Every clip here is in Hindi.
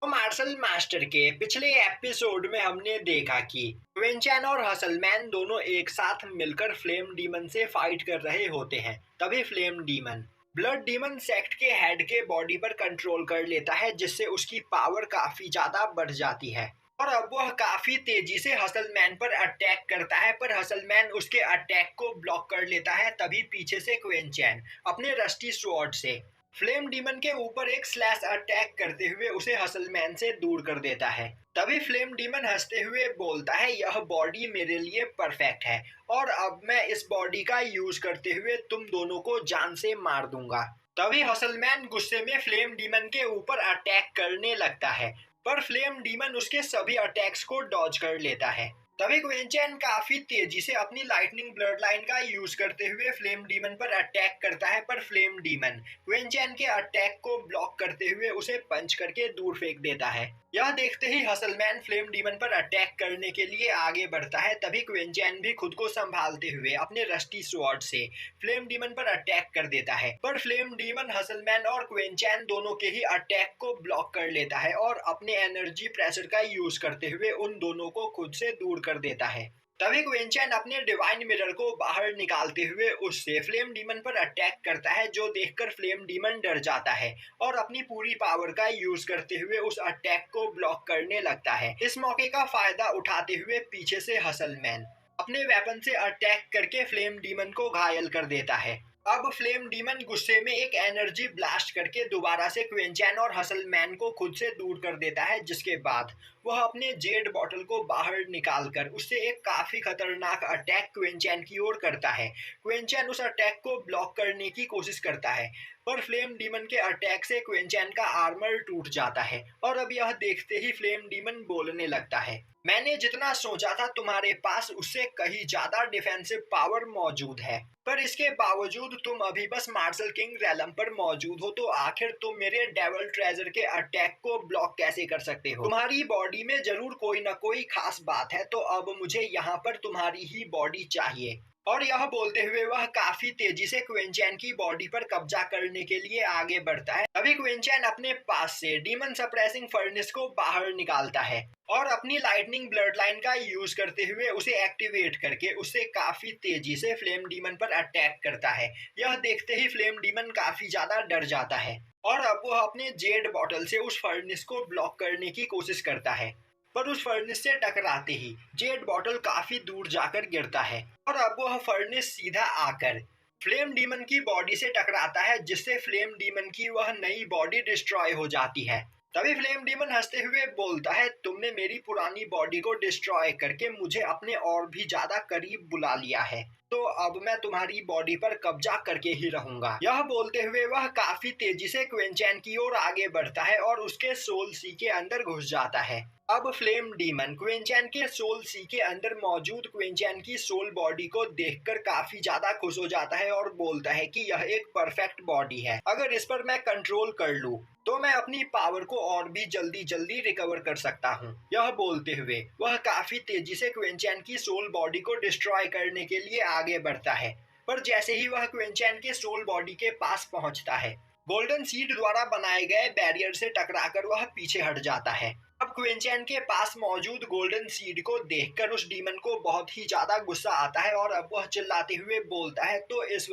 तो मार्शल मास्टर के पिछले एपिसोड में हमने देखा कि क्विंचन और हसलमैन दोनों एक साथ मिलकर फ्लेम डीमन से फाइट कर रहे होते हैं। तभी flame demon blood demon sect के हेड के बॉडी पर कंट्रोल कर लेता है, जिससे उसकी पावर काफी ज्यादा बढ़ जाती है और अब वह काफी तेजी से हसलमैन पर अटैक करता है, पर हसलमैन उसके अटैक को ब्लॉक कर लेता है। तभी पीछे से क्विंचन अपने रस्टी स्वॉर्ड से फ्लेम डीमन के ऊपर एक स्लैश अटैक करते हुए उसे हसलमैन से दूर कर देता है। तभी फ्लेम डीमन हंसते हुए बोलता है, यह बॉडी मेरे लिए परफेक्ट है और अब मैं इस बॉडी का यूज करते हुए तुम दोनों को जान से मार दूंगा। तभी हसलमैन गुस्से में फ्लेम डीमन के ऊपर अटैक करने लगता है, पर फ्लेम डीमन उसके सभी अटैक्स को डॉज कर लेता है। तभी क्विंचन काफी तेजी से अपनी लाइटनिंग ब्लड लाइन का यूज करते हुए फ्लेम डीमन पर अटैक करता है, पर फ्लेम डीमन क्विंचन के अटैक को ब्लॉक करते हुए उसे पंच करके दूर फेंक देता है। यह देखते ही हसलमैन फ्लेम डीमन पर अटैक करने के लिए आगे बढ़ता है। तभी क्विंचन भी खुद को संभालते हुए अपने रस्टी स्वॉर्ड से फ्लेम डीमन पर अटैक कर देता है, पर फ्लेम डीमन हसलमैन और क्विंचन दोनों के ही अटैक को ब्लॉक कर लेता है और अपने एनर्जी प्रेशर का यूज करते हुए उन दोनों को खुद से दूर कर देता है। तभी क्विंचन अपने डिवाइन मिरर को बाहर निकालते हुए उससे फ्लेम डीमन पर अटैक करता है, जो देखकर फ्लेम डीमन डर जाता है और अपनी पूरी पावर का यूज करते हुए उस अटैक को ब्लॉक करने लगता है। इस मौके का फायदा उठाते हुए पीछे से हसलमैन अपने वेपन से अटैक करके फ्लेम डीमन को घायल कर देता है। अब फ्लेम डीमन गुस्से में एक एनर्जी ब्लास्ट करके दोबारा से क्विंचन और हसलमैन को खुद से दूर कर देता है, जिसके बाद वह अपने जेड बॉटल को बाहर निकालकर उससे एक काफी खतरनाक अटैक क्विंचन की ओर करता है। क्विंचन उस अटैक को ब्लॉक करने की कोशिश करता है, पर फ्लेम डीमन के अटैक से क्विंचन का आर्मर टूट जाता है और अब यह देखते ही फ्लेम डीमन बोलने लगता है, मैंने जितना सोचा था तुम्हारे पास उससे कहीं ज्यादा डिफेंसिव पावर मौजूद है, पर इसके बावजूद तुम अभी बस मार्शल किंग रैलम पर मौजूद हो, तो आखिर तुम मेरे डेविल ट्रेजर के अटैक को ब्लॉक कैसे कर सकते हो? तुम्हारी बॉडी में जरूर कोई ना कोई खास बात है, तो अब मुझे यहाँ पर तुम्हारी ही बॉडी चाहिए। और यह बोलते हुए वह काफी तेजी से क्विंचन की बॉडी पर कब्जा करने के लिए आगे बढ़ता है। अभी क्विंचन अपने पास से डीमन सप्रेसिंग फर्नेस को बाहर निकालता है और अपनी लाइटनिंग ब्लड लाइन का यूज करते हुए उसे एक्टिवेट करके उससे काफी तेजी से फ्लेम डीमन पर अटैक करता है। यह देखते ही फ्लेम डीमन काफी ज्यादा डर जाता है और अब वह अपने जेड बॉटल से उस फर्नेस को ब्लॉक करने की कोशिश करता है, पर उस फर्नेस से टकराते ही जेड बॉटल काफी दूर जाकर गिरता है और अब वह फर्नेस सीधा आकर फ्लेम डीमन की बॉडी से टकराता है, जिससे फ्लेम डीमन की वह नई बॉडी डिस्ट्रॉय हो जाती है। तभी फ्लेम डीमन हंसते हुए बोलता है, तुमने मेरी पुरानी बॉडी को डिस्ट्रॉय करके मुझे अपने और भी ज्यादा करीब बुला लिया है, तो अब मैं तुम्हारी बॉडी पर कब्जा करके ही रहूंगा। यह बोलते हुए वह काफी तेजी से क्विंचन की ओर आगे बढ़ता है और उसके सोल सी के अंदर घुस जाता है। अब फ्लेम डीमन क्विंचन के सोल सी के अंदर मौजूद क्विंचन की सोल बॉडी को देखकर काफी ज्यादा खुश हो जाता है और बोलता है कि यह एक परफेक्ट बॉडी है, अगर इस पर मैं कंट्रोल कर लूं तो मैं अपनी पावर को और भी जल्दी रिकवर कर सकता हूं। यह बोलते हुए वह काफी तेजी से क्विंचन की सोल बॉडी को डिस्ट्रॉय करने के लिए आगे बढ़ता है, पर जैसे ही वह क्विंचन के सोल बॉडी के पास पहुंचता है, गोल्डन सीड द्वारा बनाए गए बैरियर से टकराकर वह पीछे हट जाता है। अब क्विंचन के पास मौजूद गोल्डन सीड को देखकर उस डीमन को बहुत ही ज्यादा गुस्सा आता है और अब वह चिल्लाते हुए बोलता है, तो इस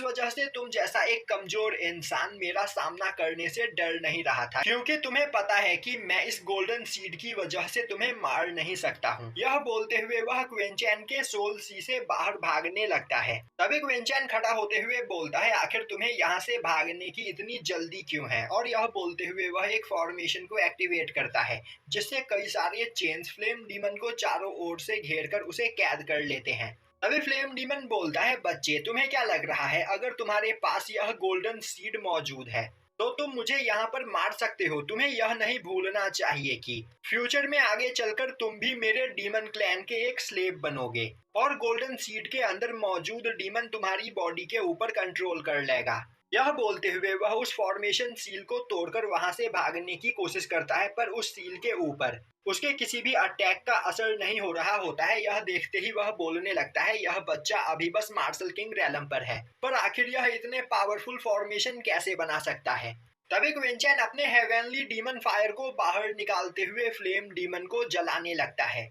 वजह से तुम जैसा एक कमजोर इंसान मेरा सामना करने से डर नहीं रहा था, क्योंकि तुम्हें पता है कि मैं इस गोल्डन सीड की वजह से तुम्हें मार नहीं सकता हूँ। यह बोलते हुए वह क्विंचन के सोल सी से बाहर भागने लगता है। तभी क्विंचन खड़ा होते हुए बोलता है, आखिर तुम्हें यहाँ से भागने की इतनी जल्दी क्यों है? और यह बोलते हुए वह एक फॉर्मेशन को एक्टिवेट करता है, जिससे कई सारे चेन्स फ्लेम डीमन को चारों ओर से घेरकर उसे कैद कर लेते हैं। तभी फ्लेम डीमन बोलता है, बच्चे तुम्हें क्या लग रहा है, अगर तुम्हारे पास यह गोल्डन सीड मौजूद है तो तुम मुझे यहाँ पर मार सकते हो। तुम्हें यह नहीं भूलना चाहिए कि फ्यूचर में आगे चलकर तुम भी मेरे डीमन क्लैन के एक स्लेव बनोगे और गोल्डन सीड के अंदर मौजूद डीमन तुम्हारी बॉडी के ऊपर कंट्रोल कर लेगा। यह बोलते हुए वह उस फॉर्मेशन सील को तोड़कर वहां से भागने की कोशिश करता है, पर उस सील के ऊपर उसके किसी भी अटैक का असर नहीं हो रहा होता है। यह देखते ही वह बोलने लगता है, यह बच्चा अभी बस मार्शल किंग रैलम पर है, पर आखिर यह इतने पावरफुल फॉर्मेशन कैसे बना सकता है? तभी क्विंचन अपने हेवनली डीमन फायर को बाहर निकालते हुए फ्लेम डीमन को जलाने लगता है,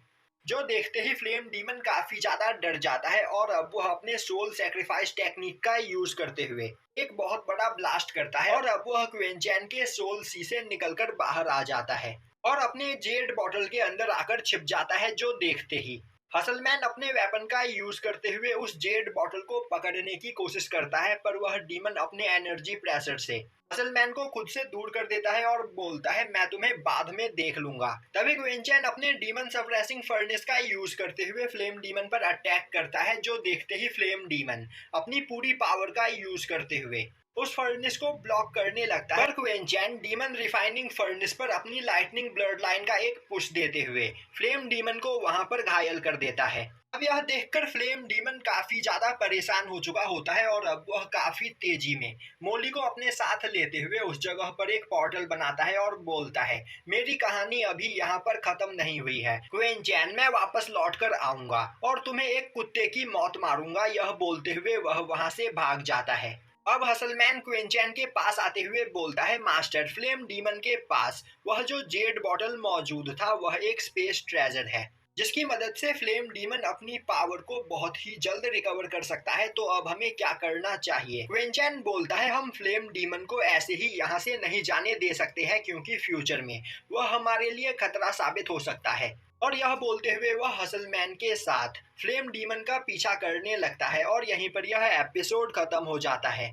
जो देखते ही फ्लेम डीमन काफी ज्यादा डर जाता है और अब वह अपने सोल सेक्रीफाइस टेक्निक का यूज करते हुए एक बहुत बड़ा ब्लास्ट करता है और अब वह क्विंचन के सोल सी से निकलकर बाहर आ जाता है और अपने जेड बॉटल के अंदर आकर छिप जाता है, जो देखते ही हसलमैन अपने वेपन का यूज करते हुए उस जेड बॉटल को पकड़ने की कोशिश करता है, पर वह डीमन अपने एनर्जी प्रेशर से हसलमैन को खुद से दूर कर देता है और बोलता है, मैं तुम्हें बाद में देख लूंगा। तभी क्विंचन अपने डीमन सप्रेसिंग फर्नेस का यूज करते हुए फ्लेम डीमन पर अटैक करता है, जो देखते ही फ्लेम डीमन अपनी पूरी पावर का यूज करते हुए उस फर्नेस को ब्लॉक करने लगता है। पर क्विंचन डीमन रिफाइनिंग फर्नेस पर अपनी लाइटनिंग ब्लड लाइन का एक पुश देते हुए फ्लेम डीमन को वहां पर घायल कर देता है। अब यह देखकर फ्लेम डीमन काफी ज्यादा परेशान हो चुका होता है और अब वह काफी तेजी में मोली को अपने साथ लेते हुए उस जगह पर एक पोर्टल बनाता है और बोलता है, मेरी कहानी अभी यहाँ पर खत्म नहीं हुई है क्विंचन, मैं वापस लौट कर आऊंगा और तुम्हें एक कुत्ते की मौत मारूंगा। यह बोलते हुए वह वहां से भाग जाता है। अब हसलमैन क्विंचन के पास आते हुए बोलता है, मास्टर, फ्लेम डीमन के पास वह जो जेड बॉटल मौजूद था वह एक स्पेस ट्रेजर है, जिसकी मदद से फ्लेम डीमन अपनी पावर को बहुत ही जल्द रिकवर कर सकता है, तो अब हमें क्या करना चाहिए। क्विंचन बोलता है, हम फ्लेम डीमन को ऐसे ही यहाँ से नहीं जाने दे सकते हैं, क्योंकि फ्यूचर में वह हमारे लिए खतरा साबित हो सकता है। और यह बोलते हुए वह हसलमैन के साथ फ्लेम डीमन का पीछा करने लगता है और यहीं पर यह एपिसोड खत्म हो जाता है।